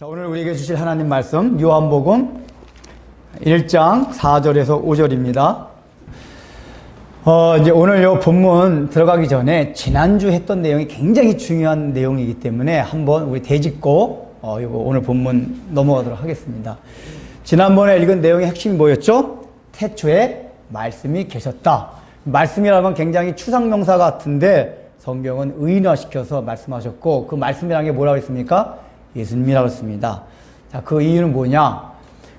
자, 오늘 우리에게 주실 하나님 말씀 요한복음 1장 4절에서 5절입니다. 이제 오늘 요 본문 들어가기 전에 지난주 했던 내용이 굉장히 중요한 내용이기 때문에 한번 우리 되짚고 이거 오늘 본문 넘어가도록 하겠습니다. 지난번에 읽은 내용의 핵심이 뭐였죠? 태초에 말씀이 계셨다. 말씀이라는 건 굉장히 추상명사 같은데 성경은 의인화시켜서 말씀하셨고, 그 말씀이라는 게 뭐라고 했습니까? 예수님이라고 했습니다. 자, 그 이유는 뭐냐?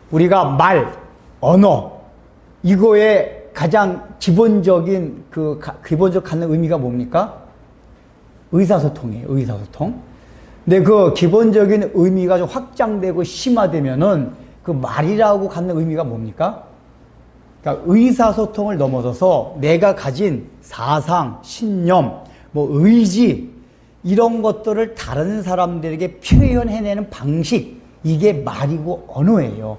우리가 말, 언어, 이거의 가장 기본적인 기본적 갖는 의미가 뭡니까? 의사소통이에요. 의사소통. 근데 그 기본적인 의미가 좀 확장되고 심화되면은 그 말이라고 갖는 의미가 뭡니까? 그러니까 의사소통을 넘어서서 내가 가진 사상, 신념, 의지, 이런 것들을 다른 사람들에게 표현해내는 방식, 이게 말이고 언어예요.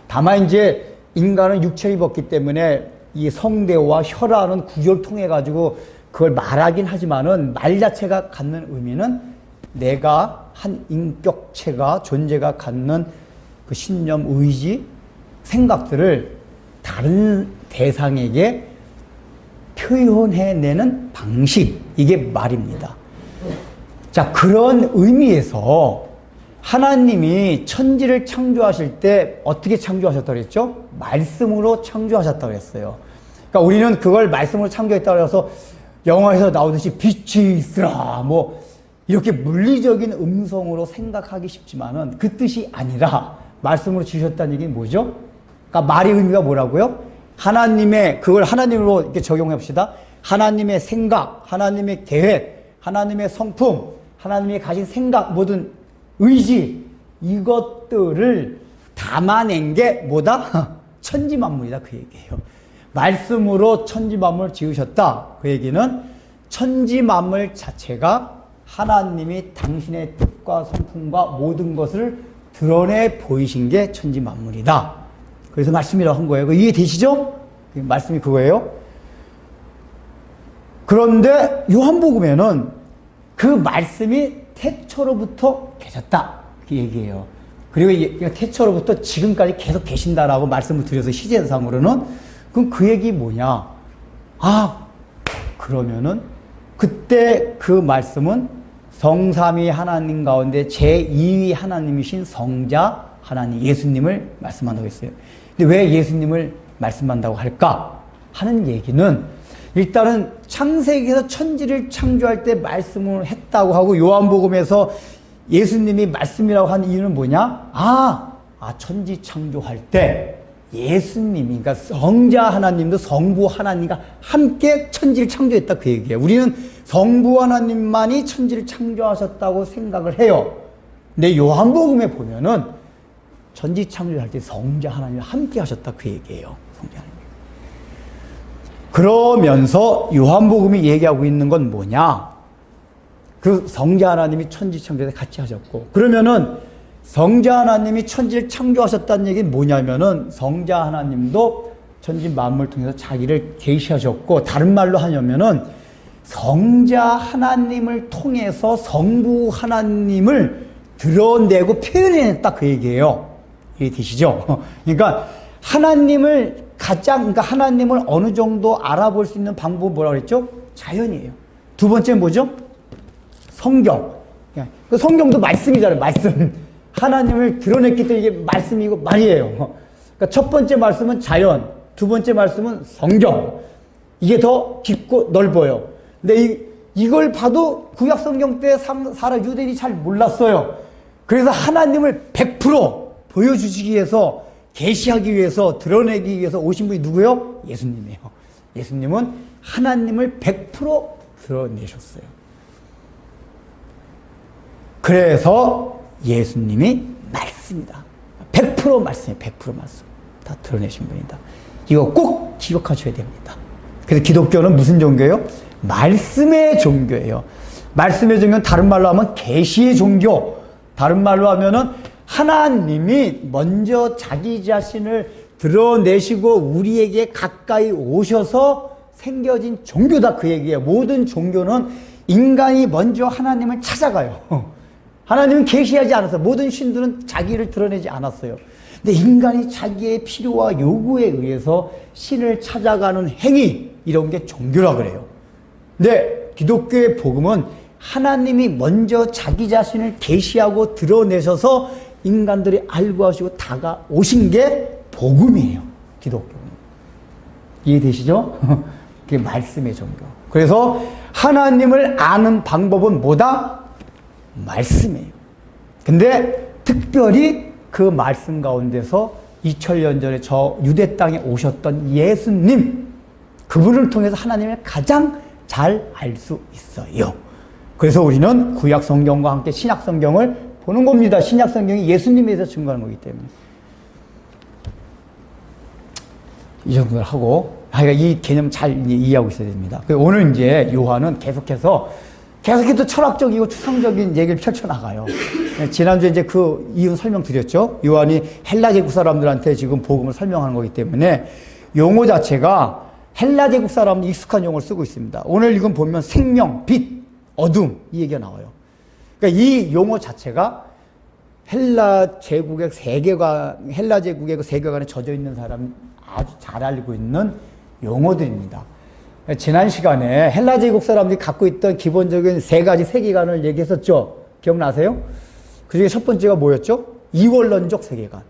다만 이제 인간은 육체를 입었기 때문에 이 성대와 혀라는 구조를 통해 가지고 그걸 말하긴 하지만은 말 자체가 갖는 의미는 내가 한 인격체가, 존재가 갖는 그 신념, 의지, 생각들을 다른 대상에게 표현해내는 방식, 이게 말입니다. 자, 그런 의미에서 하나님이 천지를 창조하실 때 어떻게 창조하셨다고 그랬죠? 말씀으로 창조하셨다고 그랬어요. 그러니까 우리는 그걸 말씀으로 창조했다고 해서 영화에서 나오듯이 빛이 있으라, 이렇게 물리적인 음성으로 생각하기 쉽지만은 그 뜻이 아니라 말씀으로 지으셨다는 얘기는 뭐죠? 그러니까 말의 의미가 뭐라고요? 그걸 하나님으로 이렇게 적용해 봅시다. 하나님의 생각, 하나님의 계획, 하나님의 성품, 하나님이 가진 생각, 모든 의지, 이것들을 담아낸 게 뭐다? 천지만물이다, 그 얘기예요. 말씀으로 천지만물을 지으셨다. 그 얘기는 천지만물 자체가 하나님이 당신의 뜻과 성품과 모든 것을 드러내 보이신 게 천지만물이다. 그래서 말씀이라고 한 거예요. 이해되시죠? 말씀이 그거예요. 그런데 요한복음에는 그 말씀이 태초로부터 계셨다, 그 얘기예요. 그리고 태초로부터 지금까지 계속 계신다라고 말씀을 드려서 시제상으로는 그럼 그 얘기 뭐냐? 그러면은 그때 그 말씀은 성삼위 하나님 가운데 제2위 하나님이신 성자 하나님 예수님을 말씀한다고 했어요. 근데 왜 예수님을 말씀한다고 할까 하는 얘기는, 일단은 창세기에서 천지를 창조할 때 말씀을 했다고 하고, 요한복음에서 예수님이 말씀이라고 한 이유는 뭐냐? 천지 창조할 때 예수님이, 그러니까 성자 하나님도 성부 하나님과 함께 천지를 창조했다, 그 얘기예요. 우리는 성부 하나님만이 천지를 창조하셨다고 생각을 해요. 근데 요한복음에 보면은 천지 창조할 때 성자 하나님과 함께 하셨다, 그 얘기예요. 성자 하나님. 그러면서 요한복음이 얘기하고 있는 건 뭐냐? 그 성자 하나님이 천지 창조에 같이 하셨고, 그러면은 성자 하나님이 천지를 창조하셨다는 얘기는 뭐냐면은 성자 하나님도 천지 만물을 통해서 자기를 계시하셨고, 다른 말로 하냐면은 성자 하나님을 통해서 성부 하나님을 드러내고 표현해냈다, 그 얘기예요. 이해되시죠? 그러니까 그러니까 하나님을 어느 정도 알아볼 수 있는 방법은 뭐라고 그랬죠? 자연이에요. 두 번째는 뭐죠? 성경. 그 성경도 말씀이잖아요, 말씀. 하나님을 드러냈기 때문에 이게 말씀이고 말이에요. 그러니까 첫 번째 말씀은 자연, 두 번째 말씀은 성경. 이게 더 깊고 넓어요. 근데 이걸 봐도 구약 성경 때 유대인이 잘 몰랐어요. 그래서 하나님을 100% 보여주시기 위해서, 계시하기 위해서, 드러내기 위해서 오신 분이 누구요? 예수님이에요. 예수님은 하나님을 100% 드러내셨어요. 그래서 예수님이 말씀이다. 100% 말씀이에요. 100% 말씀. 다 드러내신 분이다. 이거 꼭 기억하셔야 됩니다. 그래서 기독교는 무슨 종교예요? 말씀의 종교예요. 말씀의 종교는 다른 말로 하면 계시의 종교. 다른 말로 하면은 하나님이 먼저 자기 자신을 드러내시고 우리에게 가까이 오셔서 생겨진 종교다, 그 얘기예요. 모든 종교는 인간이 먼저 하나님을 찾아가요. 하나님은 계시하지 않았어요. 모든 신들은 자기를 드러내지 않았어요. 근데 인간이 자기의 필요와 요구에 의해서 신을 찾아가는 행위, 이런 게 종교라 그래요. 근데 기독교의 복음은 하나님이 먼저 자기 자신을 계시하고 드러내셔서 인간들이 알고 하시고 다가오신 게 복음이에요. 기독교는. 이해되시죠? 그게 말씀의 종교. 그래서 하나님을 아는 방법은 뭐다? 말씀이에요. 근데 특별히 그 말씀 가운데서 2000년 전에 저 유대 땅에 오셨던 예수님, 그분을 통해서 하나님을 가장 잘 알 수 있어요. 그래서 우리는 구약 성경과 함께 신약 성경을 보는 겁니다. 신약 성경이 예수님에 대해서 증거하는 거기 때문에. 이 정도를 하고, 이 개념 잘 이해하고 있어야 됩니다. 오늘 이제 요한은 계속해서 철학적이고 추상적인 얘기를 펼쳐나가요. 지난주에 이제 그 이유는 설명드렸죠. 요한이 헬라 제국 사람들한테 지금 복음을 설명하는 거기 때문에 용어 자체가 헬라 제국 사람은 익숙한 용어를 쓰고 있습니다. 오늘 이건 보면 생명, 빛, 어둠, 이 얘기가 나와요. 그러니까 이 용어 자체가 헬라 제국의 그 세계관에 젖어 있는 사람이 아주 잘 알고 있는 용어들입니다. 지난 시간에 헬라 제국 사람들이 갖고 있던 기본적인 세 가지 세계관을 얘기했었죠. 기억나세요? 그 중에 첫 번째가 뭐였죠? 이원론적 세계관.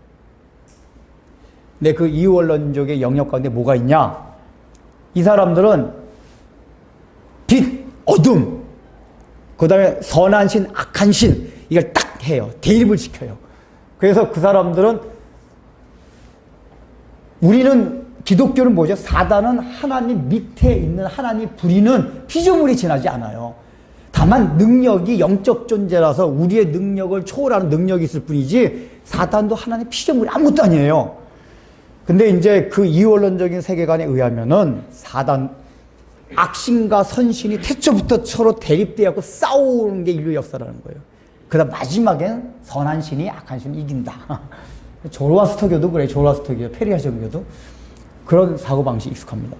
근데 그 이원론적의 영역 가운데 뭐가 있냐? 이 사람들은 빛, 어둠, 그 다음에 선한 신, 악한 신, 이걸 딱 해요. 대립을 시켜요. 그래서 그 사람들은, 우리는 기독교는 뭐죠? 사단은 하나님 밑에 있는 하나님 부리는 피조물이 지나지 않아요. 다만 능력이 영적 존재라서 우리의 능력을 초월하는 능력이 있을 뿐이지 사단도 하나님 피조물이 아무것도 아니에요. 근데 이제 그 이원론적인 세계관에 의하면은 사단, 악신과 선신이 태초부터 서로 대립되어서 싸우는 게 인류 역사라는 거예요. 그다음 마지막엔 선한 신이 악한 신을 이긴다. 조로아스터교도 그래요. 조로아스터교, 페르시아 종교도 그런 사고방식이 익숙합니다.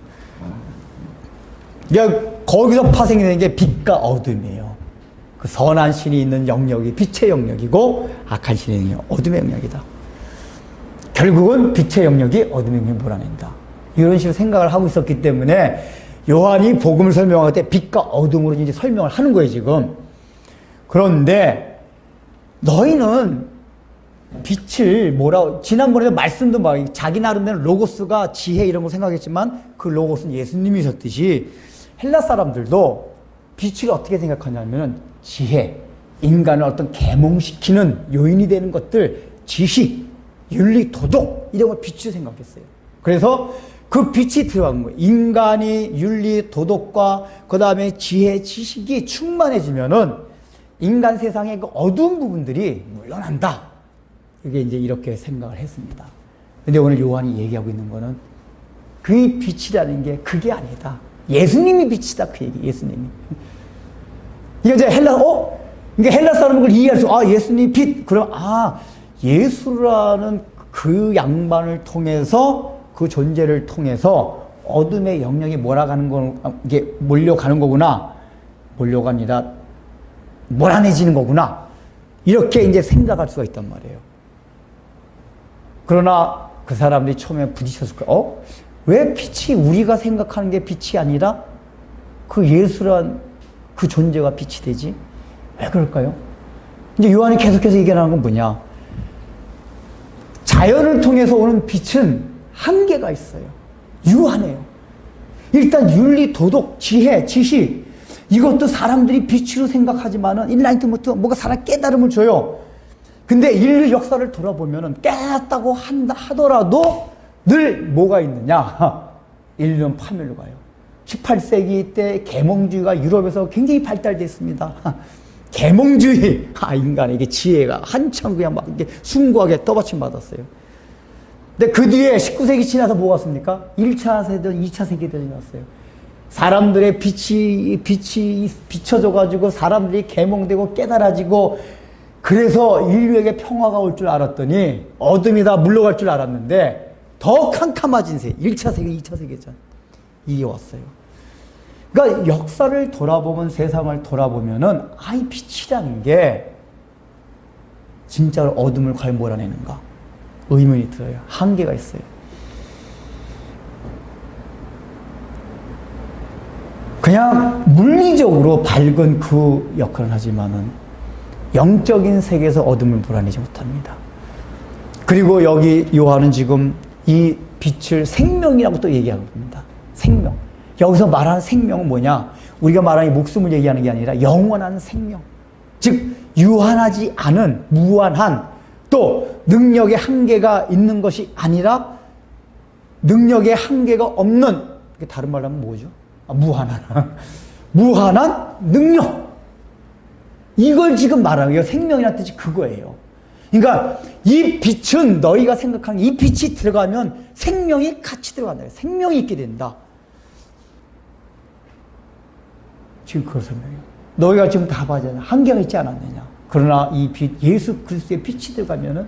그러니까 거기서 파생이 되는 게 빛과 어둠이에요. 그 선한 신이 있는 영역이 빛의 영역이고 악한 신이 있는 어둠의 영역이다. 결국은 빛의 영역이 어둠의 영역을 몰아낸다. 이런 식으로 생각을 하고 있었기 때문에 요한이 복음을 설명할 때 빛과 어둠으로 이제 설명을 하는 거예요, 지금. 그런데 너희는 빛을 지난번에 말씀도 막 자기 나름대로 로고스가 지혜 이런 걸 생각했지만 그 로고스는 예수님이셨듯이 헬라 사람들도 빛을 어떻게 생각하냐면 지혜, 인간을 어떤 계몽시키는 요인이 되는 것들, 지식, 윤리, 도덕 이런 걸 빛을 생각했어요. 그래서 그 빛이 들어간 거예요. 인간이 윤리, 도덕과 그 다음에 지혜, 지식이 충만해지면은 인간 세상의 그 어두운 부분들이 물러난다. 이게 이제 이렇게 생각을 했습니다. 근데 오늘 요한이 얘기하고 있는 거는 그 빛이라는 게 그게 아니다. 예수님이 빛이다. 그 얘기, 예수님이. 이게 이제 이게 헬라 사람은 그걸 이해할 수, 예수님 빛. 그럼, 예수라는 그 양반을 통해서, 그 존재를 통해서 어둠의 영역이 이게 몰려가는 거구나. 몰려가 아니라 몰아내지는 거구나. 이렇게 이제 생각할 수가 있단 말이에요. 그러나 그 사람들이 처음에 부딪혔을 거예요. 왜 빛이 우리가 생각하는 게 빛이 아니라 그 예수란 그 존재가 빛이 되지? 왜 그럴까요? 이제 요한이 계속해서 얘기하는 건 뭐냐? 자연을 통해서 오는 빛은 한계가 있어요. 유한해요. 일단 윤리, 도덕, 지혜, 지식 이것도 사람들이 빛으로 생각하지만은 인라이트먼트 뭐가 사람 깨달음을 줘요. 근데 인류 역사를 돌아보면은 깨닫다고 하더라도 늘 뭐가 있느냐? 인류는 파멸로 가요. 18세기 때 계몽주의가 유럽에서 굉장히 발달됐습니다. 계몽주의, 인간에게 지혜가 한참 그냥 막 이렇게 숭고하게 떠받침 받았어요. 근데 그 뒤에 19세기 지나서 뭐가 왔습니까? 1차 세대전, 2차 세계대전이 왔어요. 사람들의 빛이 비춰져가지고 사람들이 계몽되고 깨달아지고 그래서 인류에게 평화가 올 줄 알았더니 어둠이 다 물러갈 줄 알았는데 더 캄캄해진 세계, 1차 세계, 2차 세계전 이게 왔어요. 그러니까 역사를 돌아보면 세상을 돌아보면은 이 빛이라는 게 진짜로 어둠을 과연 몰아내는가? 의문이 들어요. 한계가 있어요. 그냥 물리적으로 밝은 그 역할을 하지만은 영적인 세계에서 어둠을 몰아내지 못합니다. 그리고 여기 요한은 지금 이 빛을 생명이라고 또 얘기하고 있습니다. 생명. 여기서 말하는 생명은 뭐냐? 우리가 말하는 목숨을 얘기하는 게 아니라 영원한 생명. 즉 유한하지 않은 무한한, 또 능력의 한계가 있는 것이 아니라 능력의 한계가 없는, 다른 말로 하면 뭐죠? 무한한 무한한 능력. 이걸 지금 말하는 게 생명이라는 뜻이 그거예요. 그러니까 이 빛은, 너희가 생각하는 이 빛이 들어가면 생명이 같이 들어간다. 생명이 있게 된다. 지금 그걸 설명해요. 너희가 지금 다 봐잖아. 한계가 있지 않았느냐. 그러나 이 빛, 예수 그리스도의 빛이 들어가면은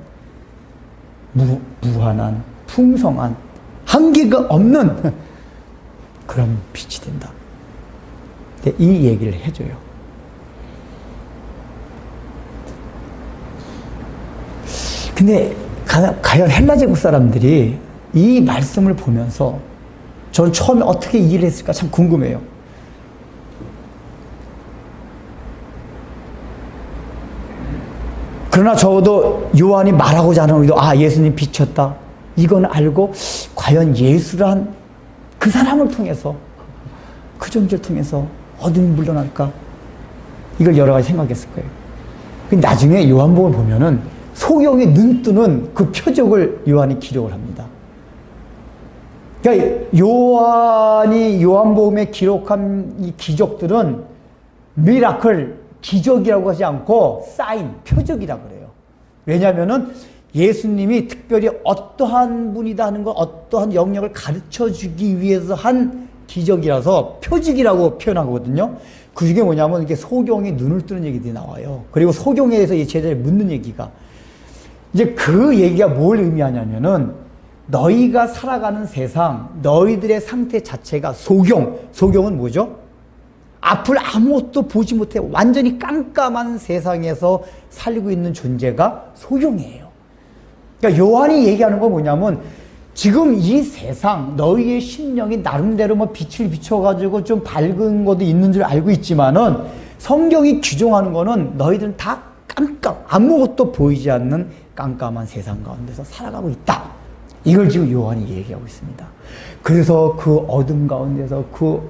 무한한, 풍성한, 한계가 없는 그런 빛이 된다. 이 얘기를 해줘요. 근데 과연 헬라 제국 사람들이 이 말씀을 보면서 저는 처음에 어떻게 이해를 했을까 참 궁금해요. 그러나 적어도 요한이 말하고자 하는 의도, 예수님 빛이었다. 이건 알고 과연 예수란 그 사람을 통해서, 그 존재를 통해서 어둠이 물러날까? 이걸 여러 가지 생각했을 거예요. 근데 나중에 요한복음을 보면은 소경이 눈뜨는 그 표적을 요한이 기록을 합니다. 그러니까 요한이 요한복음에 기록한 이 기적들은 미라클, 기적이라고 하지 않고 사인, 표적이라고 그래요. 왜냐하면은 예수님이 특별히 어떠한 분이다 하는 걸, 어떠한 영역을 가르쳐 주기 위해서 한 기적이라서 표적이라고 표현하거든요. 그 중에 뭐냐면 이게 소경이 눈을 뜨는 얘기들이 나와요. 그리고 소경에 대해서 이 제자를 묻는 얘기가, 이제 그 얘기가 뭘 의미하냐면은 너희가 살아가는 세상, 너희들의 상태 자체가 소경은 뭐죠? 앞을 아무것도 보지 못해 완전히 깜깜한 세상에서 살고 있는 존재가 소경이에요. 그러니까 요한이 얘기하는 건 뭐냐면, 지금 이 세상, 너희의 심령이 나름대로 뭐 빛을 비춰가지고 좀 밝은 것도 있는 줄 알고 있지만은, 성경이 규정하는 거는 너희들은 다 아무것도 보이지 않는 깜깜한 세상 가운데서 살아가고 있다. 이걸 지금 요한이 얘기하고 있습니다. 그래서 그 어둠 가운데서 그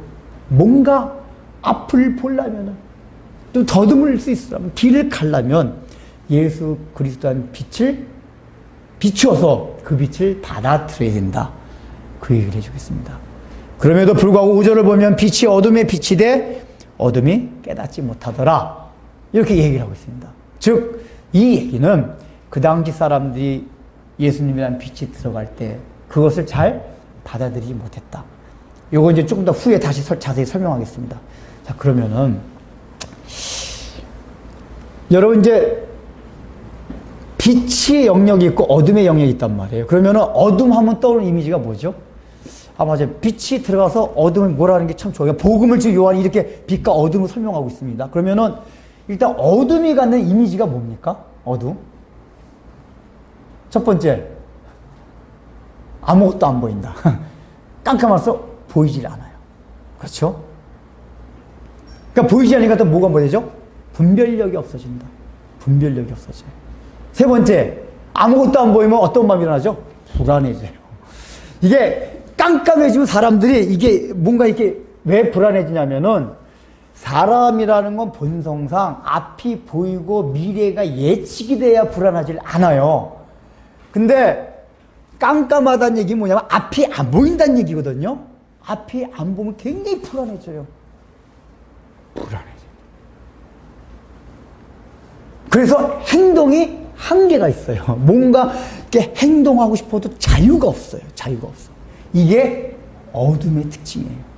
뭔가 앞을 보려면은, 또 더듬을 수 있으려면, 길을 가려면 예수 그리스도한 빛을 비추어서 그 빛을 받아들여야 된다. 그 얘기를 해주고 있습니다. 그럼에도 불구하고 5절을 보면 빛이 어둠에 빛이 돼 어둠이 깨닫지 못하더라. 이렇게 얘기를 하고 있습니다. 즉, 이 얘기는 그 당시 사람들이 예수님이라는 빛이 들어갈 때 그것을 잘 받아들이지 못했다. 요거 이제 조금 더 후에 다시 자세히 설명하겠습니다. 자, 그러면은 여러분, 이제 빛의 영역이 있고 어둠의 영역이 있단 말이에요. 그러면은 어둠 하면 떠오르는 이미지가 뭐죠? 맞아요. 빛이 들어가서 어둠을 몰아내는 게 참 좋아요. 복음을 지금 요한이 이렇게 빛과 어둠을 설명하고 있습니다. 그러면은 일단 어둠이 갖는 이미지가 뭡니까? 어둠. 첫 번째, 아무것도 안 보인다. 깜깜해서 보이질 않아요. 그렇죠? 그러니까 보이지 않으니까 또 뭐가 되죠? 분별력이 없어진다. 분별력이 없어져요. 세 번째, 아무것도 안 보이면 어떤 마음이 일어나죠? 불안해져요. 이게 깜깜해지면 사람들이 이게 뭔가 이렇게 왜 불안해지냐면은, 사람이라는 건 본성상 앞이 보이고 미래가 예측이 돼야 불안하지 않아요. 근데 깜깜하다는 얘기는 뭐냐면 앞이 안 보인다는 얘기거든요. 앞이 안 보면 굉장히 불안해져요. 불안해져요. 그래서 행동이 한계가 있어요. 뭔가 이렇게 행동하고 싶어도 자유가 없어요. 자유가 없어. 이게 어둠의 특징이에요.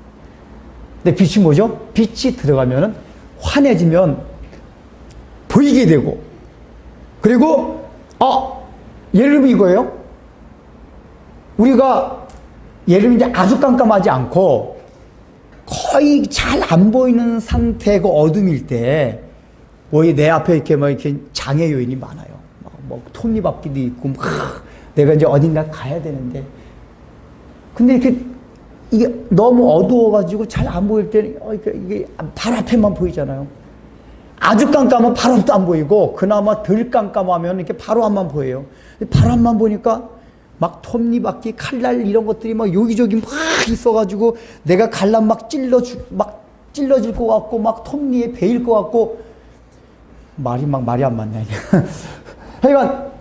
근데 빛이 뭐죠? 빛이 들어가면은 환해지면 보이게 되고, 그리고 예를 들면 이거예요. 우리가 예를 들면 이제 아주 깜깜하지 않고 거의 잘 안 보이는 상태고 어둠일 때, 내 앞에 이렇게 이렇게 장애 요인이 많아요. 뭐 톱니바퀴도 있고 막 내가 이제 어딘가 가야 되는데 근데 이렇게 이게 너무 어두워가지고 잘 안 보일 때는 이게 발 앞에만 보이잖아요. 아주 깜깜하면 바로 앞도 안 보이고 그나마 덜 깜깜하면 이렇게 바로 앞만 보여요. 바로 앞만 보니까 막 톱니바퀴, 칼날 이런 것들이 막 여기저기 막 있어가지고 내가 갈람 막 찔러질 것 같고 막 톱니에 베일 것 같고 말이 안 맞네. 하여간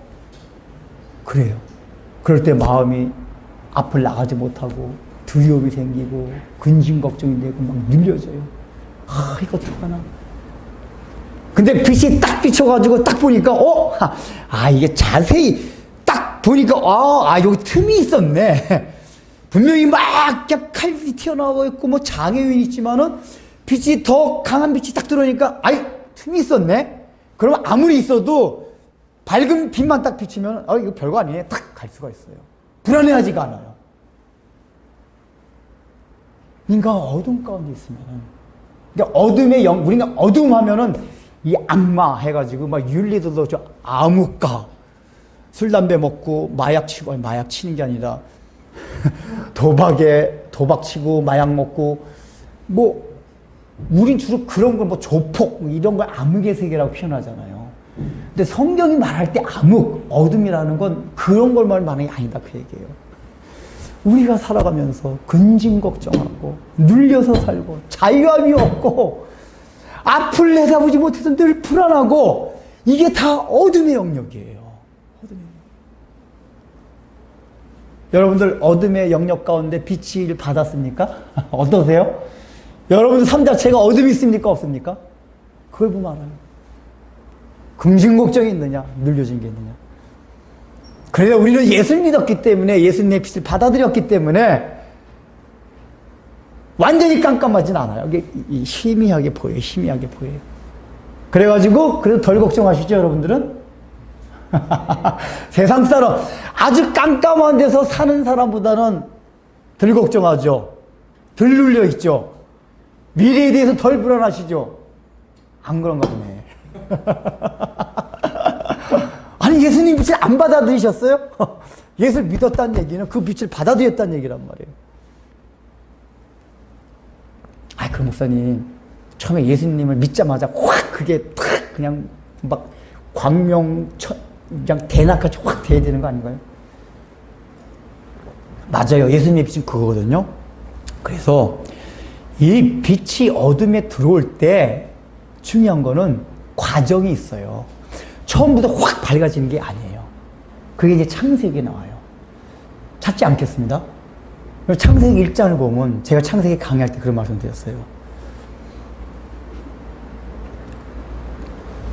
그래요. 그럴 때 마음이 앞을 나가지 못하고 두려움이 생기고 근심 걱정이 되고 막 눌려져요. 이거 어떡하나. 근데 빛이 딱 비춰가지고 딱 보니까 이게 자세히 딱 보니까 여기 틈이 있었네. 분명히 막 그냥 칼이 튀어나오고 있고 뭐 장애인이 있지만은 빛이 더 강한 빛이 딱 들어오니까 틈이 있었네. 그러면 아무리 있어도 밝은 빛만 딱 비치면 이거 별거 아니네. 딱 갈 수가 있어요. 불안해하지가 않아요. 인간 어둠 가운데 있으면 그러니까 어둠의 우리가 어둠 하면은 이 악마 해가지고 막 윤리도도 저 암흑가 술 담배 먹고 마약 치고 마약 치는 게 아니라 도박 치고 마약 먹고 뭐 우린 주로 그런 걸 뭐 조폭 이런 걸 암흑의 세계라고 표현하잖아요. 근데 성경이 말할 때 암흑 어둠이라는 건 그런 걸 말하는 게 아니다 그 얘기예요. 우리가 살아가면서 근심 걱정하고 눌려서 살고 자유함이 없고 앞을 내다보지 못해서 늘 불안하고 이게 다 어둠의 영역이에요. 어둠의 영역. 여러분들 어둠의 영역 가운데 빛을 받았습니까? 어떠세요? 여러분들 삶 자체가 어둠이 있습니까? 없습니까? 그걸 보면 알아요. 근심 걱정이 있느냐? 눌려진 게 있느냐? 그래서 우리는 예수를 믿었기 때문에 예수님의 빛을 받아들였기 때문에 완전히 깜깜하진 않아요. 이게 희미하게 보여요. 희미하게 보여요. 그래가지고 그래도 덜 걱정하시죠, 여러분들은? 세상 사람 아주 깜깜한 데서 사는 사람보다는 덜 걱정하죠. 덜 눌려 있죠. 미래에 대해서 덜 불안하시죠. 안 그런가 보네. 아니 예수님 빛을 안 받아들이셨어요? 예수를 믿었다는 얘기는 그 빛을 받아들였다는 얘기란 말이에요. 그 목사님 처음에 예수님을 믿자마자 확 그게 탁 그냥 막 광명 그냥 대낮까지 확 돼야 되는 거 아닌가요? 맞아요. 예수님의 빛은 그거거든요. 그래서 이 빛이 어둠에 들어올 때 중요한 거는 과정이 있어요. 처음부터 확 밝아지는 게 아니에요. 그게 이제 창세기에 나와요. 찾지 않겠습니다. 창세기 1장을 보면 제가 창세기 강의할 때 그런 말씀 드렸어요.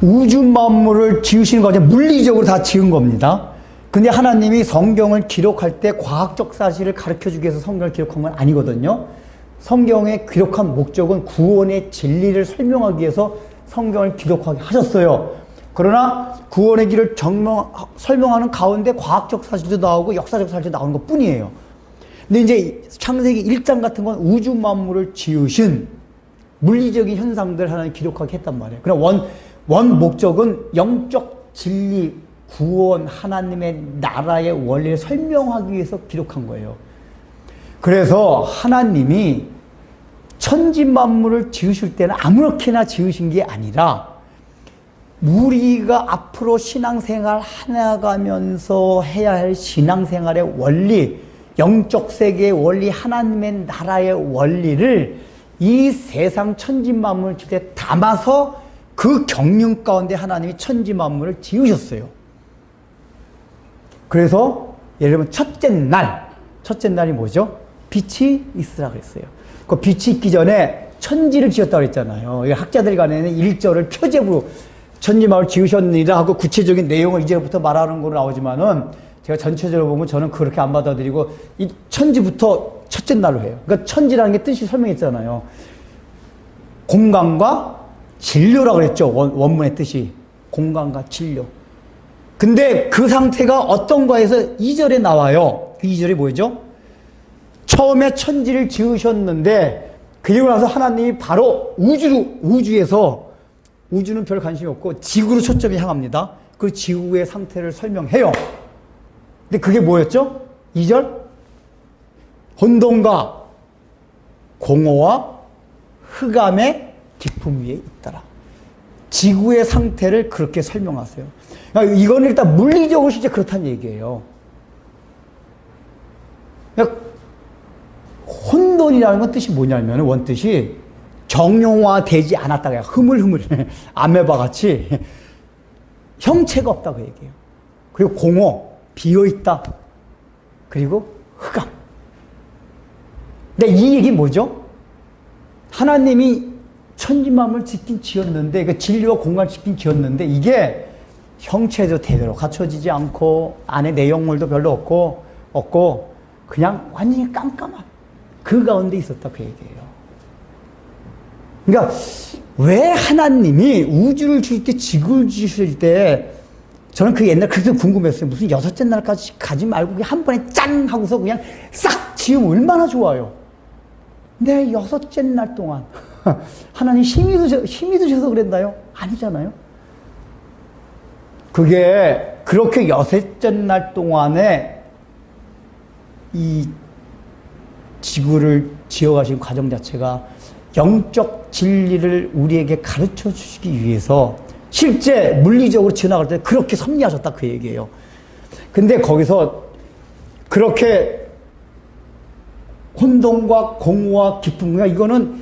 우주 만물을 지으시는 과정 물리적으로 다 지은 겁니다. 근데 하나님이 성경을 기록할 때 과학적 사실을 가르쳐주기 위해서 성경을 기록한 건 아니거든요. 성경에 기록한 목적은 구원의 진리를 설명하기 위해서 성경을 기록하게 하셨어요. 그러나 구원의 길을 설명하는 가운데 과학적 사실도 나오고 역사적 사실도 나오는 것 뿐이에요. 근데 이제 창세기 1장 같은 건 우주 만물을 지으신 물리적인 현상들 하나님 기록하게 했단 말이에요. 그럼 원 목적은 영적 진리, 구원, 하나님의 나라의 원리를 설명하기 위해서 기록한 거예요. 그래서 하나님이 천지 만물을 지으실 때는 아무렇게나 지으신 게 아니라 우리가 앞으로 신앙생활 해나가면서 해야 할 신앙생활의 원리, 영적 세계의 원리, 하나님의 나라의 원리를 이 세상 천지 만물을 지을 때 담아서 그 경륜 가운데 하나님이 천지 만물을 지으셨어요. 그래서 예를 들면 첫째 날이 뭐죠? 빛이 있으라 그랬어요. 그 빛이 있기 전에 천지를 지었다고 그랬잖아요. 학자들 간에는 1절을 표제부로 천지 만물을 지으셨느니라 하고 구체적인 내용을 이제부터 말하는 걸로 나오지만은 제가 전체적으로 보면 저는 그렇게 안 받아들이고 이 천지부터 첫째 날로 해요. 그러니까 천지라는 게 뜻이 설명했잖아요. 공간과 진료라고 그랬죠. 원문의 뜻이. 공간과 진료. 근데 그 상태가 어떤가 해서 2절에 나와요. 그 2절이 뭐죠? 처음에 천지를 지으셨는데 그리고 나서 하나님이 바로 우주에서 우주는 별 관심이 없고 지구로 초점이 향합니다. 그 지구의 상태를 설명해요. 근데 그게 뭐였죠? 2절? 혼돈과 공허와 흑암의 깊음 위에 있더라. 지구의 상태를 그렇게 설명하세요. 그러니까 이건 일단 물리적으로 진짜 그렇다는 얘기예요. 그러니까 혼돈이라는 건 뜻이 뭐냐면 원뜻이 정형화되지 않았다가 흐물흐물 아메바 같이 형체가 없다고 얘기해요. 그리고 공허, 비어있다. 그리고 흑암. 근데 이 얘기 뭐죠? 하나님이 천지만물을 짓긴 지었는데, 그 진리와 공간을 짓긴 지었는데, 이게 형체도 제대로 갖춰지지 않고, 안에 내용물도 별로 없고, 그냥 완전히 깜깜한 그 가운데 있었다, 그 얘기예요. 그러니까, 왜 하나님이 우주를 주실 때, 지구를 주실 때, 저는 그 옛날 그래서 궁금했어요. 무슨 여섯째 날까지 가지 말고 그냥 한 번에 짠! 하고서 그냥 싹 지으면 얼마나 좋아요. 근데 여섯째 날 동안, 하나님 힘이 드셔서 그랬나요? 아니잖아요. 그게 그렇게 여섯째 날 동안에 이 지구를 지어가신 과정 자체가 영적 진리를 우리에게 가르쳐 주시기 위해서 실제 물리적으로 지나갈 때 그렇게 섭리하셨다 그 얘기예요. 근데 거기서 그렇게 혼돈과 공허와 깊음과 이거는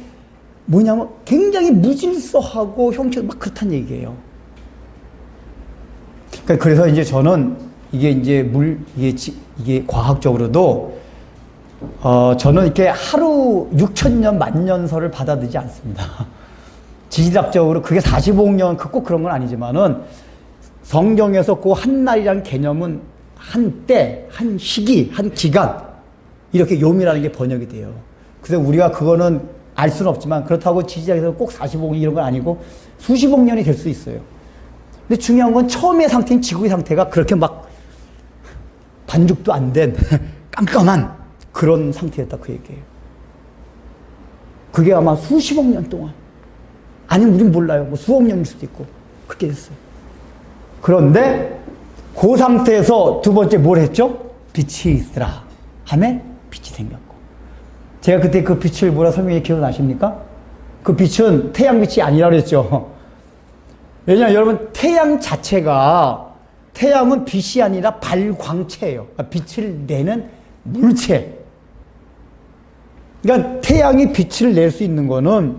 뭐냐면 굉장히 무질서하고 형체가 막 그렇다는 얘기예요. 그래서 이제 저는 이게 과학적으로도 저는 이렇게 하루 6,000년 만년설을 받아들이지 않습니다. 지질학적으로 그게 45억 년 꼭 그런 건 아니지만은 성경에서 그 한 날이라는 개념은 한 때, 한 시기, 한 기간 이렇게 요미라는 게 번역이 돼요. 그래서 우리가 그거는 알 수는 없지만 그렇다고 지질학에서 꼭 45억 년 이런 건 아니고 수십억 년이 될 수 있어요. 근데 중요한 건 처음의 상태인 지구의 상태가 그렇게 막 반죽도 안 된 깜깜한 그런 상태였다 그 얘기예요. 그게 아마 수십억 년 동안 아니면 우린 몰라요. 뭐 수억 년일 수도 있고 그렇게 됐어요. 그런데 그 상태에서 두 번째 뭘 했죠? 빛이 있으라 하면 빛이 생겼고 제가 그때 그 빛을 뭐라 설명해 기억나십니까? 그 빛은 태양빛이 아니라 그랬죠. 왜냐하면 여러분 태양 자체가 태양은 빛이 아니라 발광체예요. 빛을 내는 물체. 그러니까 태양이 빛을 낼 수 있는 거는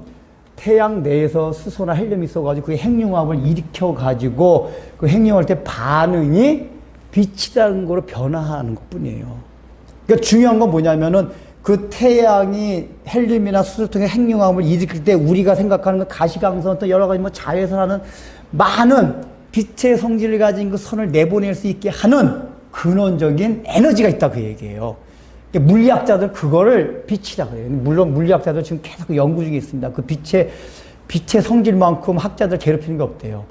태양 내에서 수소나 헬륨이 있어가지고 그 핵융합을 일으켜가지고 그 핵융합할 때 반응이 빛이라는 거로 변화하는 것 뿐이에요. 그러니까 중요한 건 뭐냐면은 그 태양이 헬륨이나 수소를 통해 핵융합을 일으킬 때 우리가 생각하는 그 가시광선 또 여러 가지 뭐 자외선하는 많은 빛의 성질을 가진 그 선을 내보낼 수 있게 하는 근원적인 에너지가 있다 그 얘기예요. 물리학자들 그거를 빛이라고 그래요. 물론 물리학자들 지금 계속 연구 중에 있습니다. 그 빛의 성질만큼 학자들 괴롭히는 게 없대요.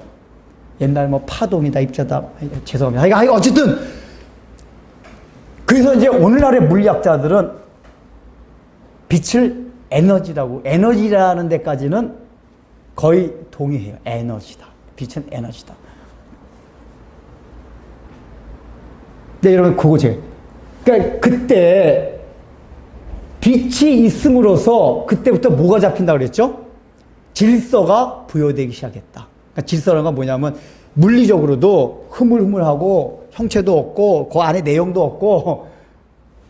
옛날 뭐 파동이다, 입자다, 죄송합니다. 어쨌든 그래서 이제 오늘날의 물리학자들은 빛을 에너지라는 데까지는 거의 동의해요. 에너지다. 빛은 에너지다. 네, 여러분 그거 그러니까 그때 빛이 있음으로써 그때부터 뭐가 잡힌다 그랬죠? 질서가 부여되기 시작했다. 그러니까 질서라는 건 뭐냐면 물리적으로도 흐물흐물하고 형체도 없고 그 안에 내용도 없고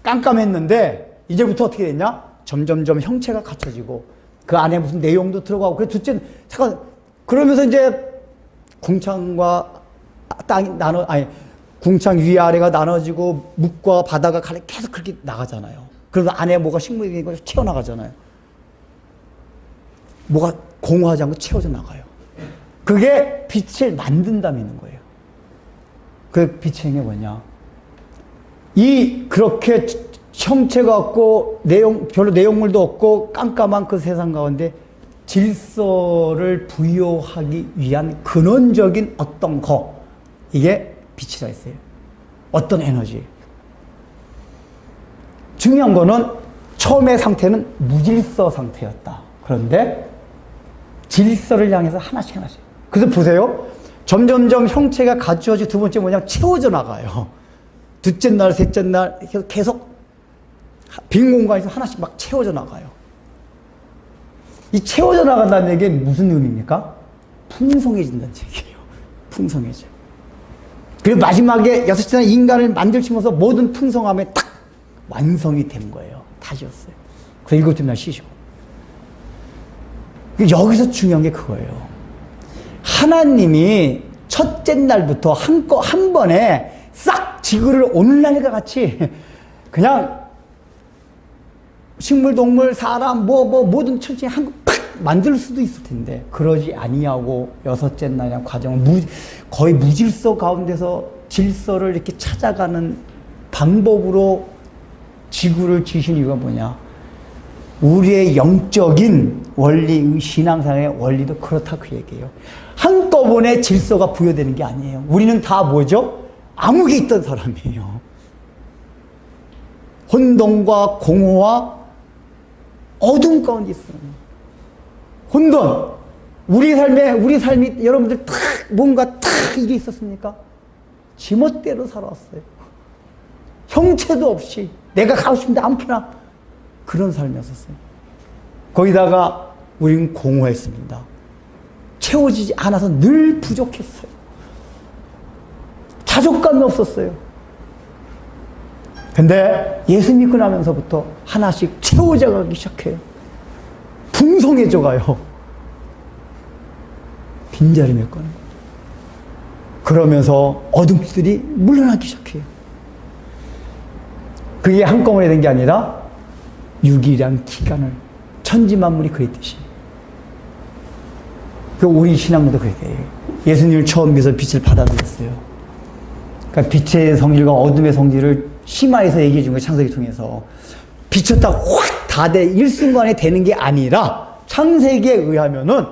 깜깜했는데 이제부터 어떻게 됐냐? 점점점 형체가 갖춰지고 그 안에 무슨 내용도 들어가고 그래서 둘째 잠깐 그러면서 이제 궁창과 땅이 궁창 위아래가 나눠지고 묵과 바다가 계속 그렇게 나가잖아요. 그래서 안에 뭐가 식물이 튀어나가잖아요. 뭐가 공허하지 않고 채워져 나가요. 그게 빛을 만든다는 거예요. 그 빛의 게 뭐냐? 그렇게 형체가 없고 별로 내용물도 없고 깜깜한 그 세상 가운데 질서를 부여하기 위한 근원적인 어떤 이게 빛이라 했어요. 어떤 에너지. 중요한 거는 처음의 상태는 무질서 상태였다. 그런데 질서를 향해서 하나씩. 그래서 보세요. 점점점 형체가 갖추어지고 두 번째 뭐냐면 채워져 나가요. 둘째 날, 셋째 날 계속 빈 공간에서 하나씩 막 채워져 나가요. 이 채워져 나간다는 얘기는 무슨 의미입니까? 풍성해진다는 얘기예요. 풍성해져. 그리고 마지막에 여섯째 날 인간을 만들치면서 모든 풍성함에 딱 완성이 된 거예요. 다 지었어요. 그래서 일곱째 날 쉬시고. 여기서 중요한 게 그거예요. 하나님이 첫째 날부터 한 번에 싹 지구를 오늘날과 같이 그냥 식물, 동물, 사람, 모든 천지에 팍 만들 수도 있을 텐데, 그러지 아니하고 여섯째 날의 과정은 거의 무질서 가운데서 질서를 이렇게 찾아가는 방법으로 지구를 지신 이유가 뭐냐? 우리의 영적인 원리, 신앙상의 원리도 그렇다 그 얘기예요. 한꺼번에 질서가 부여되는 게 아니에요. 우리는 다 뭐죠? 암흑에 있던 사람이에요. 혼돈과 공허와 어둠 가운데 있어요. 혼돈. 우리 삶이 여러분들 탁 뭔가 탁 이게 있었습니까? 지멋대로 살아왔어요. 형체도 없이 내가 가고 싶은데 아무렇게나 그런 삶이었었어요. 거기다가 우리는 공허했습니다. 채워지지 않아서 늘 부족했어요. 자족감이 없었어요. 근데 예수 믿고 나면서부터 하나씩 채워져 가기 시작해요. 풍성해져 가요. 빈자리 메꿔는. 그러면서 어둠들이 물러나기 시작해요. 그게 한꺼번에 된 게 아니라 유기량 기간을 천지만물이 그랬듯이. 그 우리 신앙도 그렇게 예수님을 처음 믿어서 빛을 받아들였어요. 그러니까 빛의 성질과 어둠의 성질을 심화해서 얘기해 준 거예요. 창세기 통해서. 비쳤다가 확 다 일순간에 되는 게 아니라 창세기에 의하면은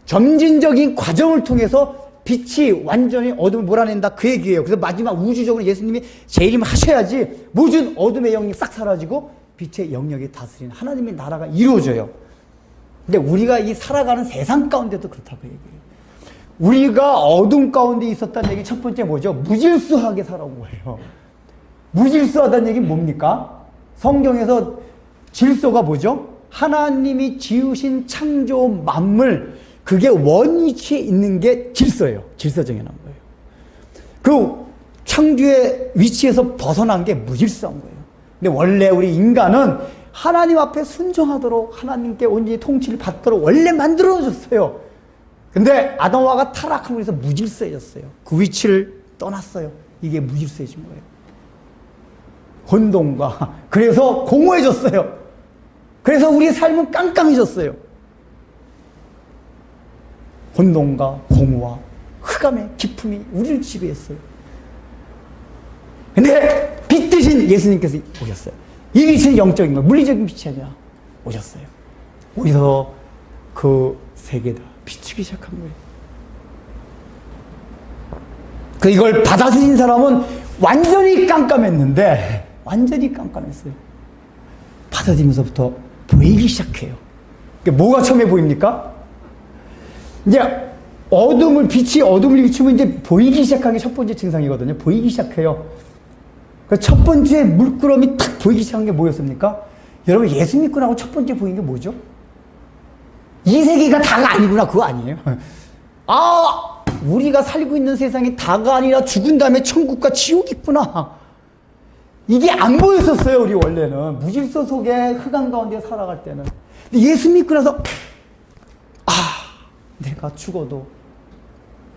점진적인 과정을 통해서 빛이 완전히 어둠을 몰아낸다 그 얘기예요. 그래서 마지막 우주적으로 예수님이 재림하셔야지 모든 어둠의 영이 싹 사라지고 빛의 영역이 다스리는 하나님의 나라가 이루어져요. 근데 우리가 이 살아가는 세상 가운데도 그렇다고 얘기해요. 우리가 어둠 가운데 있었다는 얘기 첫 번째 뭐죠? 무질서하게 살아온 거예요. 무질서하다는 얘기는 뭡니까? 성경에서 질서가 뭐죠? 하나님이 지으신 창조 만물, 그게 원위치에 있는 게 질서예요. 질서 정해놓은 거예요. 그 창조의 위치에서 벗어난 게 무질서한 거예요. 근데 원래 우리 인간은 하나님 앞에 순종하도록 하나님께 온전히 통치를 받도록 원래 만들어졌어요. 근데 아담하와가 타락함으로 해서 무질서해졌어요. 그 위치를 떠났어요. 이게 무질서해진 거예요. 혼돈과 그래서 공허해졌어요. 그래서 우리의 삶은 깜깜해졌어요. 혼돈과 공허와 흑암의 기품이 우리를 지배했어요. 근데 빛 대신 예수님께서 오셨어요. 이 빛은 영적인 거, 물리적인 빛이 아니라 오셨어요. 오셔서 그 세계다 비추기 시작한 거예요. 그 이걸 받아들인 사람은 완전히 깜깜했는데, 완전히 깜깜했어요. 받아들이면서부터 보이기 시작해요. 뭐가 처음에 보입니까? 이제 빛이 어둠을 비추면 이제 보이기 시작한 게 첫 번째 증상이거든요. 보이기 시작해요. 그 첫 번째 물끄러미 탁 보이기 시작한 게 뭐였습니까? 여러분, 예수 믿고 나고 첫 번째 보인 게 뭐죠? 이 세계가 다가 아니구나, 그거 아니에요. 우리가 살고 있는 세상이 다가 아니라 죽은 다음에 천국과 지옥이 있구나. 이게 안 보였었어요, 우리 원래는. 무질서 속에 흑암 가운데 살아갈 때는. 근데 예수 믿고 나서, 내가 죽어도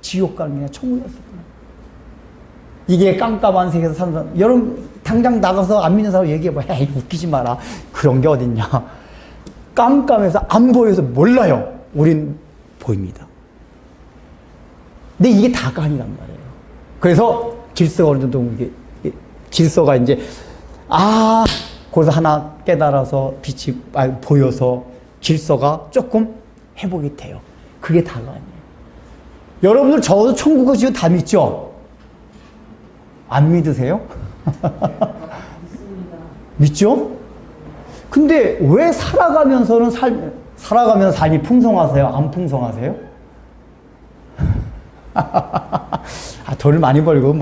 지옥 가는 게 아니라 천국이었었구나. 이게 깜깜한 세계에서 사는 사람, 여러분, 당장 나가서 안 믿는 사람 얘기해봐. 에이, 웃기지 마라. 그런 게 어딨냐. 깜깜해서 안 보여서 몰라요. 우린 보입니다. 근데 이게 다가 아니란 말이에요. 그래서 질서가 어느 정도 이게 질서가 이제 거기서 하나 깨달아서 빛이 보여서 질서가 조금 회복이 돼요. 그게 다가 아니에요. 여러분들 적어도 천국과 지옥 다 믿죠? 안 믿으세요? 믿죠? 근데 왜 살아가면서 삶이 풍성하세요? 안 풍성하세요? 돈을 많이 벌고,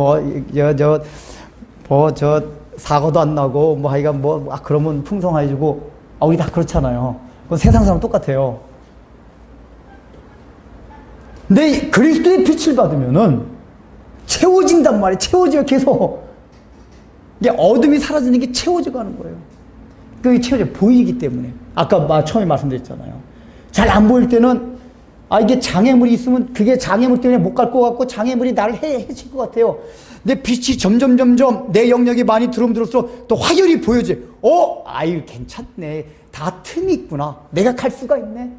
사고도 안 나고, 하여간 그러면 풍성해지고, 우리 다 그렇잖아요. 그건 세상 사람 똑같아요. 근데 그리스도의 빛을 받으면은 채워진단 말이에요. 채워져요, 계속. 이게 어둠이 사라지는 게 채워져 가는 거예요. 그게 채워져 보이기 때문에. 아까 처음에 말씀드렸잖아요. 잘 안 보일 때는, 이게 장애물이 있으면 그게 장애물 때문에 못 갈 것 같고, 장애물이 나를 해칠 것 같아요. 근데 빛이 점점 내 영역이 많이 들어오면 들어올수록 또 확연히 보여져요. 아유, 괜찮네. 다 틈이 있구나. 내가 갈 수가 있네.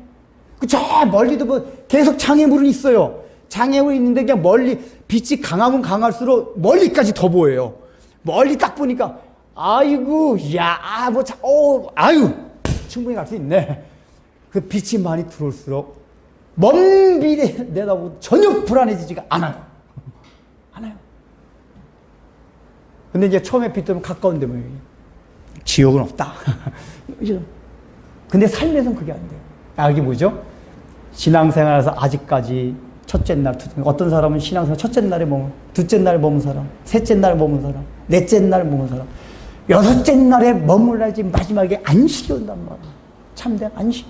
저 멀리도 계속 장애물은 있어요. 장애물이 있는데 그냥 멀리, 빛이 강하면 강할수록 멀리까지 더 보여요. 멀리 딱 보니까, 아이고, 아유, 충분히 갈 수 있네. 그 빛이 많이 들어올수록 먼 미래 내다보고 전혀 불안해지지가 않아요. 근데 이제 처음에 빛 들면 가까운데 지옥은 없다. 근데 삶에서는 그게 안 돼요. 이게 뭐죠? 신앙생활에서 아직까지 첫째 날, 어떤 사람은 신앙생활 첫째 날에 머문, 둘째 날에 머문 사람, 셋째 날에 머문 사람, 넷째 날에 머문 사람, 여섯째 날에 머물러야지 마지막에 안식이 온단 말이야. 참된 안식.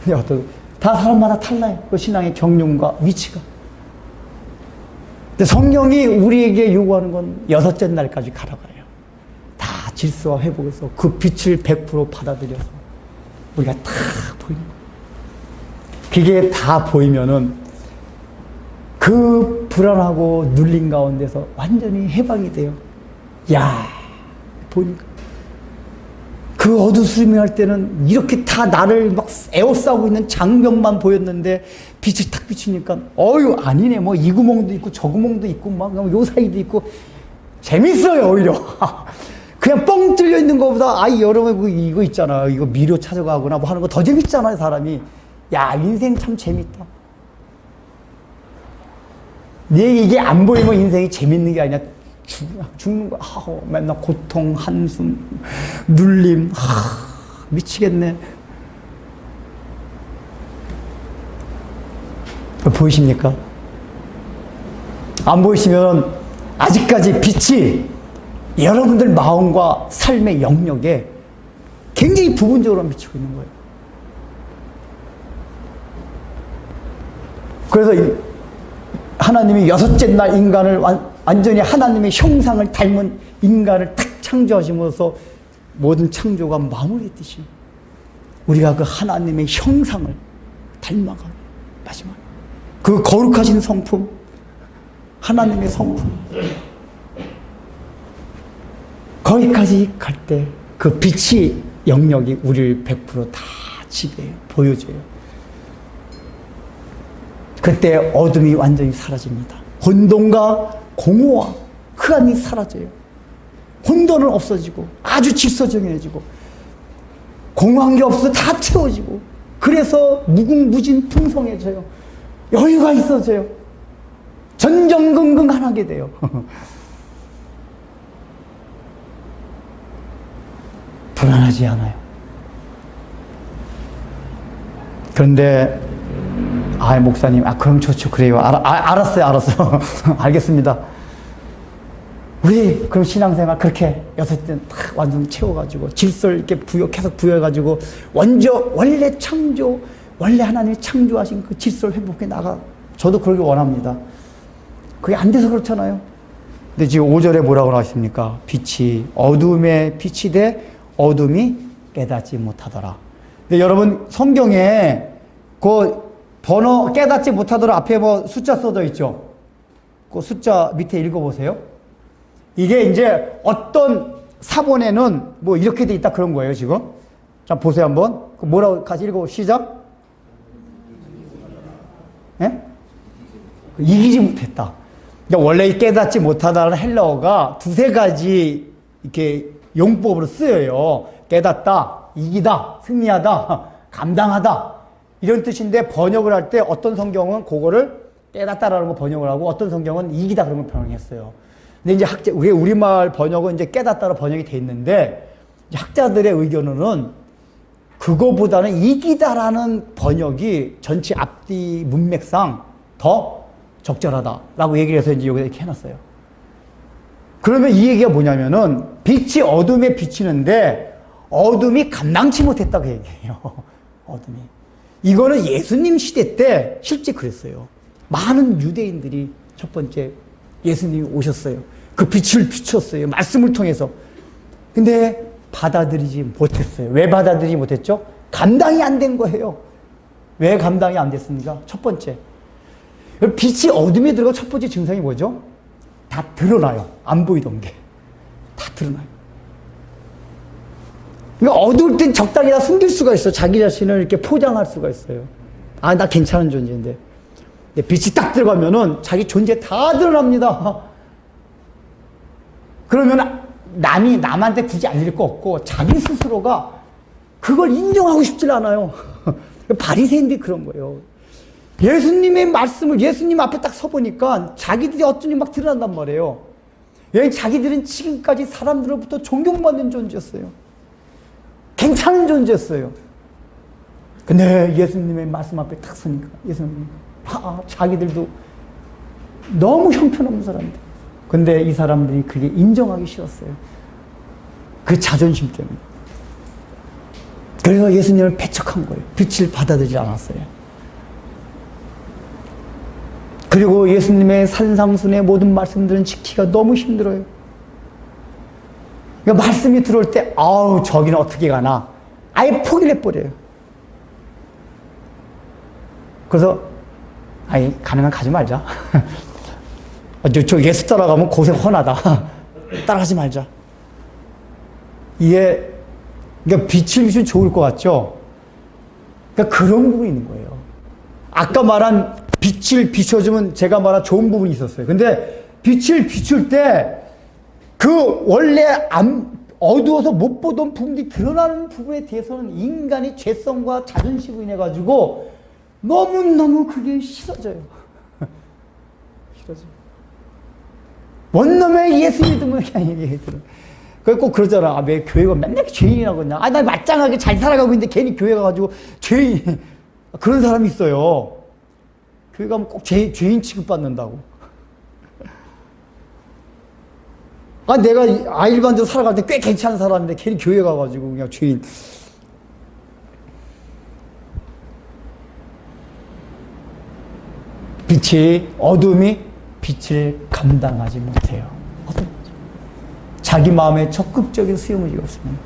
근데 다 사람마다 달라요. 그 신앙의 경륜과 위치가. 근데 성경이 우리에게 요구하는 건 여섯째 날까지 가라가요. 다 질서와 회복해서 그 빛을 100% 받아들여서 우리가 다 보이는 거예요. 그게 다 보이면은 그 불안하고 눌린 가운데서 완전히 해방이 돼요. 보니까. 그 어두스름할 때는 이렇게 다 나를 에워싸고 있는 장벽만 보였는데 빛이 탁 비치니까 아니네. 이 구멍도 있고 저 구멍도 있고 요 사이도 있고 재밌어요. 오히려 그냥 뻥 뚫려 있는 것보다 여러분 이거 있잖아. 이거 미료 찾아가거나 하는 거 더 재밌잖아요. 사람이. 인생 참 재밌다. 이게 안 보이면 인생이 재밌는 게 아니라 죽는 거야. 맨날 고통, 한숨, 눌림. 미치겠네. 보이십니까? 안 보이시면 아직까지 빛이 여러분들 마음과 삶의 영역에 굉장히 부분적으로 비치고 있는 거예요. 그래서 하나님이 여섯째 날 인간을 완전히 하나님의 형상을 닮은 인간을 탁 창조하시면서 모든 창조가 마무리했듯이 우리가 그 하나님의 형상을 닮아가는 마지막 그 거룩하신 성품, 하나님의 성품, 거기까지 갈 때 그 빛이 영역이 우리를 100%다 지배해요. 보여줘요. 그때 어둠이 완전히 사라집니다. 혼돈과 공허와 흑암이 사라져요. 혼돈은 없어지고 아주 질서정연해지고 공허한 게 없어 다 채워지고 그래서 무궁무진 풍성해져요. 여유가 있어져요. 전전긍긍하게 돼요. 불안하지 않아요. 그런데 목사님, 그럼 좋죠. 그래요. 알았어요. 알겠습니다. 우리 그럼 신앙생활 그렇게 여섯째 딱 완전 채워가지고 질서를 이렇게 계속 부여해가지고 원래 창조, 원래 하나님이 창조하신 그 질서를 회복해 나가. 저도 그러길 원합니다. 그게 안 돼서 그렇잖아요. 근데 지금 5절에 뭐라고 나왔습니까? 빛이 어둠에 빛이 돼 어둠이 깨닫지 못하더라. 근데 여러분 성경에 그 번호 깨닫지 못하더라 앞에 숫자 써져 있죠? 그 숫자 밑에 읽어보세요. 이게 이제 어떤 사본에는 이렇게 돼 있다 그런 거예요, 지금. 자, 보세요, 한번. 뭐라고 같이 읽어보 시작. 예? 이기지 못했다. 그러니까 원래 이 깨닫지 못하다는 헬라어가 두세 가지 이렇게 용법으로 쓰여요. 깨닫다, 이기다, 승리하다, 감당하다. 이런 뜻인데 번역을 할 때 어떤 성경은 그거를 깨닫다라는 거 번역을 하고 어떤 성경은 이기다 그런 걸 번역했어요. 근데 이제 우리말 번역은 이제 깨닫다로 번역이 돼 있는데 학자들의 의견으로는 그거보다는 이기다라는 번역이 전체 앞뒤 문맥상 더 적절하다라고 얘기를 해서 이제 여기다 이렇게 해놨어요. 그러면 이 얘기가 뭐냐면은 빛이 어둠에 비치는데 어둠이 감당치 못했다고 얘기해요. 어둠이. 이거는 예수님 시대 때 실제 그랬어요. 많은 유대인들이 첫 번째 예수님이 오셨어요. 그 빛을 비췄어요. 말씀을 통해서. 근데 받아들이지 못했어요. 왜 받아들이지 못했죠? 감당이 안 된 거예요. 왜 감당이 안 됐습니까? 첫 번째. 빛이 어둠에 들어가 첫 번째 증상이 뭐죠? 다 드러나요. 안 보이던 게. 다 드러나요. 그러니까 어두울 땐 적당히 다 숨길 수가 있어. 자기 자신을 이렇게 포장할 수가 있어요. 아, 나 괜찮은 존재인데. 근데 빛이 딱 들어가면은 자기 존재 다 드러납니다. 그러면 남이 남한테 굳이 알릴 거 없고 자기 스스로가 그걸 인정하고 싶질 않아요. 바리새인들이 그런 거예요. 예수님의 말씀을 예수님 앞에 딱 서보니까 자기들이 어쩐지 막 드러난단 말이에요. 왜 자기들은 지금까지 사람들로부터 존경받는 존재였어요. 괜찮은 존재였어요. 근데 예수님의 말씀 앞에 딱 서니까 예수님 자기들도 너무 형편없는 사람들. 근데 이 사람들이 그게 인정하기 싫었어요. 그 자존심 때문에. 그래서 예수님을 배척한 거예요. 빛을 받아들이지 않았어요. 그리고 예수님의 산상순의 모든 말씀들은 지키기가 너무 힘들어요. 그러니까 말씀이 들어올 때 아우 저기는 어떻게 가나 아예 포기를 해버려요. 그래서 아니 가능한 가지 말자. 저 예수 따라가면 고생 훤하다. 따라가지 말자. 이게 그러니까 빛을 비추면 좋을 것 같죠? 그러니까 그런 부분이 있는 거예요. 아까 말한 빛을 비춰주면 제가 말한 좋은 부분이 있었어요. 근데 빛을 비출 때 그 원래 어두워서 못 보던 부분이 드러나는 부분에 대해서는 인간이 죄성과 자존심으로 인해 가지고 너무너무 그게 싫어져요. 싫어져요. 원놈의 예수 믿으면 그냥 얘기해들어. 그래 꼭 그러잖아. 아, 왜 교회가 맨날 죄인이라고 그러냐. 아, 나 말짱하게 잘 살아가고 있는데 괜히 교회 가가지고 죄인. 그런 사람이 있어요. 교회 가면 꼭 죄인 취급받는다고. 아, 내가 일반적으로 살아갈 때 꽤 괜찮은 사람인데 괜히 교회 가가지고 그냥 죄인. 어둠이 빛을 감당하지 못해요. 어떤 거죠? 자기 마음에 적극적인 수용의지가 없습니다.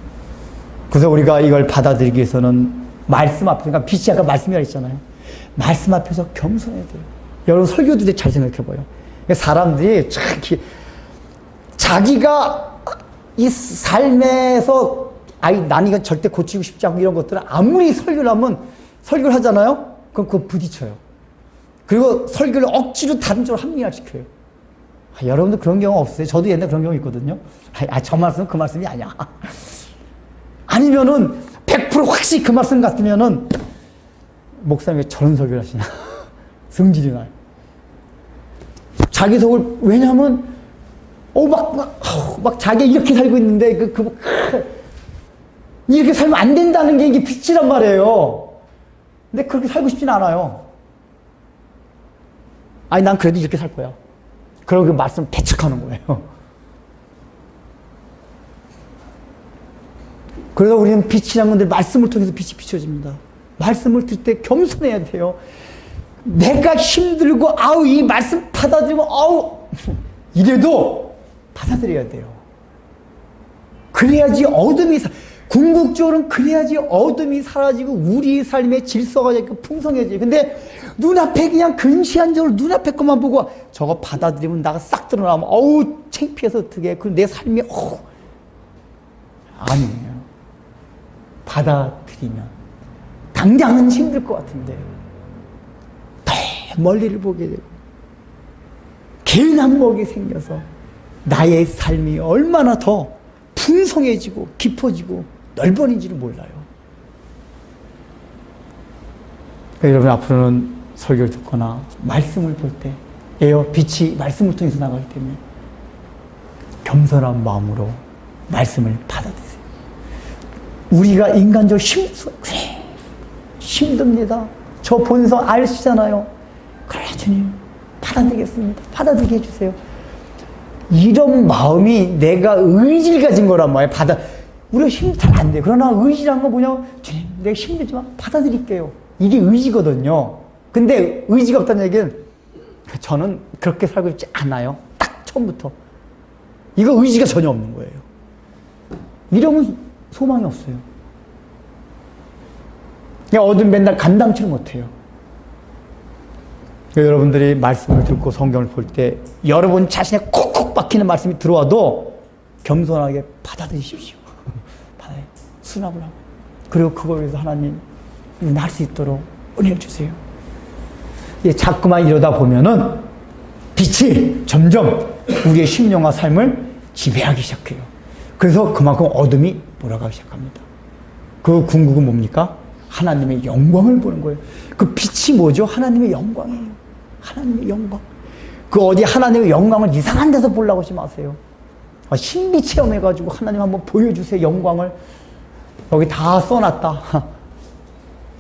그래서 우리가 이걸 받아들이기 위해서는 말씀 앞에, 그러니까 빛이 아까 말씀이라 했잖아요. 말씀 앞에서 겸손해야 돼요. 여러분 설교도 잘 생각해봐요. 사람들이 참 자기가 이 삶에서 난 이거 절대 고치고 싶지 않고 이런 것들은 아무리 설교를 하잖아요? 그럼 그거 부딪혀요. 그리고 설교를 억지로 다른 쪽으로 합리화시켜요. 여러분도 그런 경우 없어요? 저도 옛날에 그런 경우 있거든요. 저 말씀은 그 말씀이 아니야. 아니면은 100% 확실히 그 말씀 같으면은 목사님이 왜 저런 설교를 하시냐. 성질이 나요. 자기 속을, 왜냐면 막 자기가 이렇게 살고 있는데 이렇게 살면 안 된다는 게 이게 빛이란 말이에요. 근데 그렇게 살고 싶진 않아요. 아니 난 그래도 이렇게 살 거야. 그러고 그 말씀 배척하는 거예요. 그래서 우리는 빛이란 건데 말씀을 통해서 빛이 비춰집니다. 말씀을 들 때 겸손해야 돼요. 내가 힘들고 이 말씀 받아들이면 이래도 받아들여야 돼요. 그래야지 궁극적으로는 그래야지 어둠이 사라지고 우리 삶의 질서가 풍성해져요. 근데 눈앞에 그냥 근시안적으로 눈앞에 것만 보고 저거 받아들이면 나가 싹 드러나면 창피해서 어떡해. 그럼 내 삶이 아니에요. 받아들이면 당장은 힘들 것 같은데 더 멀리를 보게 되고 괜한 먹이 생겨서 나의 삶이 얼마나 더 풍성해지고 깊어지고 넓어진지를 몰라요. 그러니까 여러분 앞으로는 설교를 듣거나 말씀을 볼 때 빛이 말씀을 통해서 나갈 때면 겸손한 마음으로 말씀을 받아들이세요. 우리가 인간적으로 힘듭니다. 저 본성 아시잖아요. 그래 주님 받아들이겠습니다. 받아들이게 해주세요. 이런 마음이 내가 의지를 가진 거란 말이에요. 우리가 힘 잘 안 돼. 그러나 의지란 건 뭐냐면, 주님, 내가 힘들지만 받아들일게요. 이게 의지거든요. 근데 의지가 없다는 얘기는 저는 그렇게 살고 있지 않아요. 딱 처음부터. 이거 의지가 전혀 없는 거예요. 이러면 소망이 없어요. 그냥 어둠 맨날 감당치를 못해요. 여러분들이 말씀을 듣고 성경을 볼 때 여러분 자신의 콕콕 박히는 말씀이 들어와도 겸손하게 받아들이십시오. 수납을 하고. 그리고 그걸 위해서 하나님 할 수 있도록 은혜를 주세요. 자꾸만 이러다 보면은 빛이 점점 우리의 심령과 삶을 지배하기 시작해요. 그래서 그만큼 어둠이 몰아가기 시작합니다. 그 궁극은 뭡니까? 하나님의 영광을 보는 거예요. 그 빛이 뭐죠? 하나님의 영광이에요. 하나님의 영광. 그 어디 하나님의 영광을 이상한 데서 보려고 하지 마세요. 신비 체험해가지고 하나님 한번 보여주세요. 영광을. 여기 다 써놨다.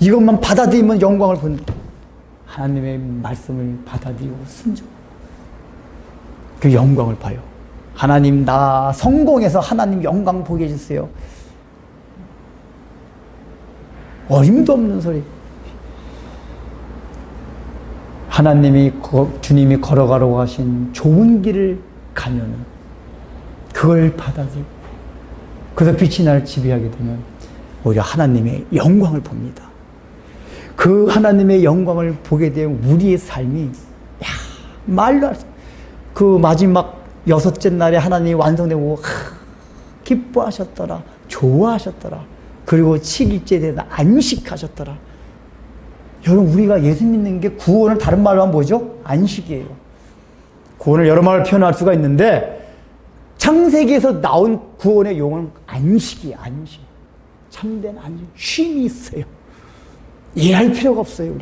이것만 받아들이면 영광을 본다. 하나님의 말씀을 받아들이고 순종. 그 영광을 봐요. 하나님, 나 성공해서 하나님 영광 보게 해주세요. 어림도 없는 소리. 주님이 걸어가라고 하신 좋은 길을 가면은 그걸 받아들이고, 그래서 빛이 나를 지배하게 되면 오히려 하나님의 영광을 봅니다. 그 하나님의 영광을 보게 되면 우리의 삶이, 말로 그 마지막 6째 날에 하나님이 완성되고 기뻐하셨더라, 좋아하셨더라. 그리고 7일째 되다 안식하셨더라. 여러분, 우리가 예수 믿는 게 구원을 다른 말로 하면 뭐죠? 안식이에요. 구원을 여러 말로 표현할 수가 있는데 창세기에서 나온 구원의 용어는 안식이에요. 안식. 참된 안식. 쉼이 있어요. 일할 필요가 없어요.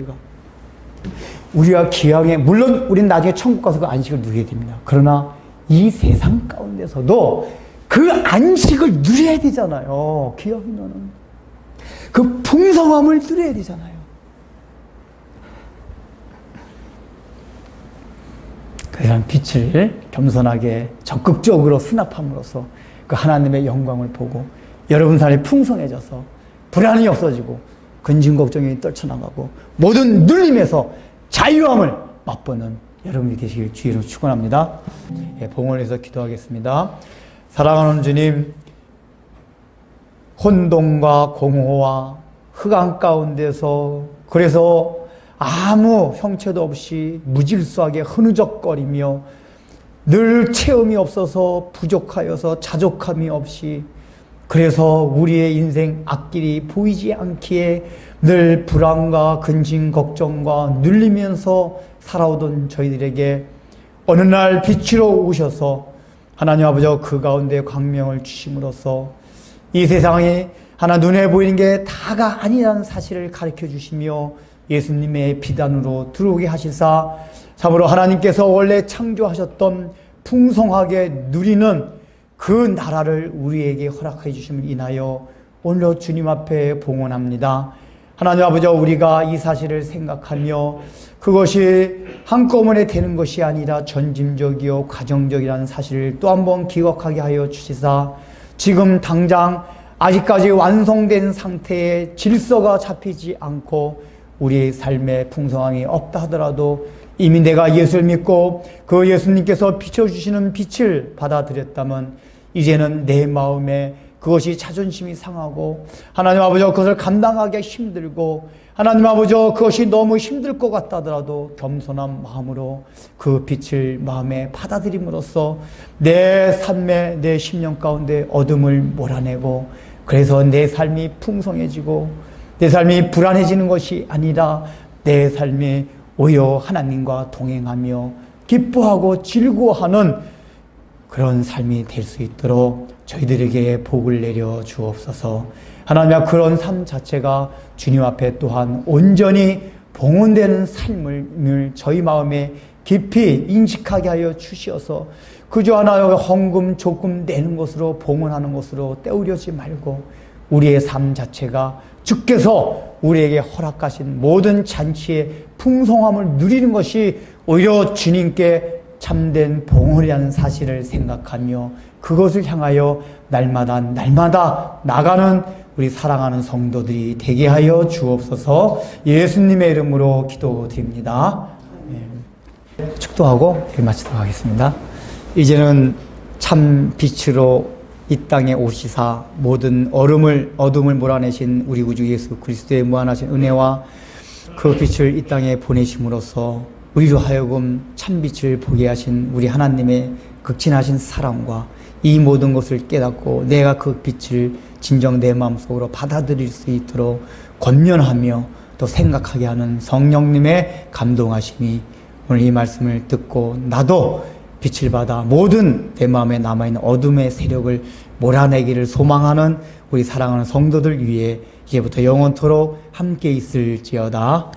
우리가 기왕에, 물론 우리는 나중에 천국 가서 그 안식을 누리게 됩니다. 그러나 이 세상 가운데서도 그 안식을 누려야 되잖아요. 기왕이면은 그 풍성함을 누려야 되잖아요. 그런 빛을 겸손하게 적극적으로 수납함으로써 그 하나님의 영광을 보고 여러분 삶이 풍성해져서 불안이 없어지고 근심 걱정이 떨쳐나가고 모든 눌림에서 자유함을 맛보는 여러분이 되시길 주의로 축원합니다. 봉헌을 해서 기도하겠습니다. 사랑하는 주님, 혼돈과 공허와 흑암 가운데서 그래서 아무 형체도 없이 무질서하게 흐느적거리며 늘 체험이 없어서 부족하여서 자족함이 없이 그래서 우리의 인생 앞길이 보이지 않기에 늘 불안과 근심 걱정과 눌리면서 살아오던 저희들에게 어느 날 빛으로 오셔서 하나님 아버지 그 가운데 광명을 주심으로써 이 세상이 하나 눈에 보이는 게 다가 아니라는 사실을 가르쳐 주시며 예수님의 비단으로 들어오게 하시사 참으로 하나님께서 원래 창조하셨던 풍성하게 누리는 그 나라를 우리에게 허락해 주심을 인하여 오늘 주님 앞에 봉헌합니다. 하나님 아버지, 우리가 이 사실을 생각하며 그것이 한꺼번에 되는 것이 아니라 전짐적이요 과정적이라는 사실을 또 한 번 기억하게 하여 주시사 지금 당장 아직까지 완성된 상태의 질서가 잡히지 않고 우리의 삶의 풍성함이 없다 하더라도 이미 내가 예수를 믿고 그 예수님께서 비춰주시는 빛을 받아들였다면 이제는 내 마음에 그것이 자존심이 상하고 하나님 아버지 그것을 감당하기 힘들고 하나님 아버지 그것이 너무 힘들 것 같다 하더라도 겸손한 마음으로 그 빛을 마음에 받아들임으로써 내 삶에 내 심령 가운데 어둠을 몰아내고 그래서 내 삶이 풍성해지고 내 삶이 불안해지는 것이 아니라 내 삶이 오히려 하나님과 동행하며 기뻐하고 즐거워하는 그런 삶이 될 수 있도록 저희들에게 복을 내려 주옵소서. 하나님, 그런 삶 자체가 주님 앞에 또한 온전히 봉헌되는 삶을 저희 마음에 깊이 인식하게 하여 주시어서 그저 하나 헌금 조금 내는 것으로 봉헌하는 것으로 때우려지 말고 우리의 삶 자체가 주께서 우리에게 허락하신 모든 잔치의 풍성함을 누리는 것이 오히려 주님께 참된 봉헌이라는 사실을 생각하며 그것을 향하여 날마다 나가는 우리 사랑하는 성도들이 되게 하여 주옵소서. 예수님의 이름으로 기도드립니다. 축도하고 마치도록 하겠습니다. 이제는 참 빛으로 이 땅에 오시사 모든 어둠을 몰아내신 우리 구주 예수 그리스도의 무한하신 은혜와 그 빛을 이 땅에 보내심으로써 우리로 하여금 참 빛을 보게 하신 우리 하나님의 극진하신 사랑과 이 모든 것을 깨닫고 내가 그 빛을 진정 내 마음속으로 받아들일 수 있도록 권면하며 또 생각하게 하는 성령님의 감동하심이 오늘 이 말씀을 듣고 나도 빛을 받아 모든 내 마음에 남아있는 어둠의 세력을 몰아내기를 소망하는 우리 사랑하는 성도들 위해 이제부터 영원토록 함께 있을지어다.